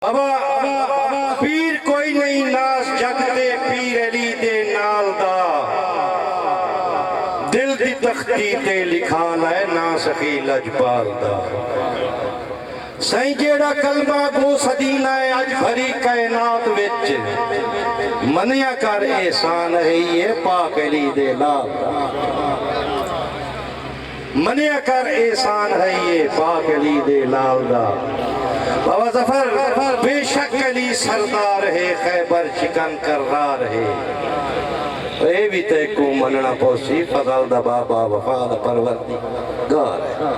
پیر کوئی نہیں ناس جگتے پیر علی دے نال دا دل دی تختی تے لکھانا ہے نا سخی لجپال دا سائیں جیڑا کلمہ گو صدینہ ہے اج بھری کائنات وچ منیا کر احسان ہے یہ پاک علی دے لال دا منیا کر احسان ہے یہ پاک علی دے لال دا بابا ظفر بے شک علی سردار ہے خیبر چکن کر رہا رہے اے بھی تے کو مننا پوسی فضل دا بابا وفاد پروردی گار ہے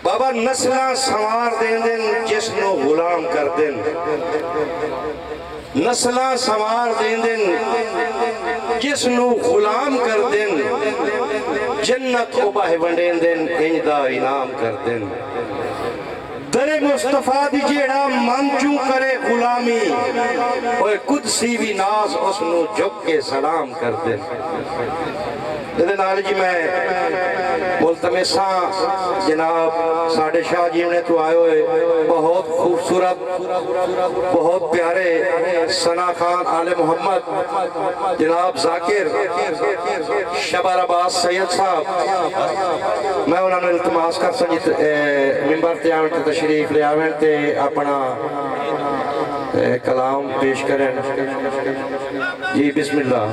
بابا نسلہ سوار دین دن جس نو غلام کر دن نسلہ سوار دین دن جس نو غلام کر دن جنت کو باہ ونڈین دن انجدہ انعام کر دن در مصطفیٰ دی جیڑا من چوں کرے غلامی اور قدسی بھی ناز اس نو جھک کے سلام کر دن لیکن آج جی میں ملتمساں جناب ساڑھے شاہ جی نے تو آئے ہوئے بہت خوبصورت بہت پیارے ثنا خان آل محمد جناب ذاکر شبر عباس سید صاحب میں انہوں نے التماس کر سنجھت ممبر تیاویں تے تشریف لے آویں تے اپنا کلام پیش کریں جی بسم اللہ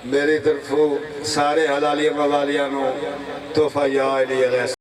میری طرف سارے حلالیہ موالیہ نو تحفہ یا علی علیہ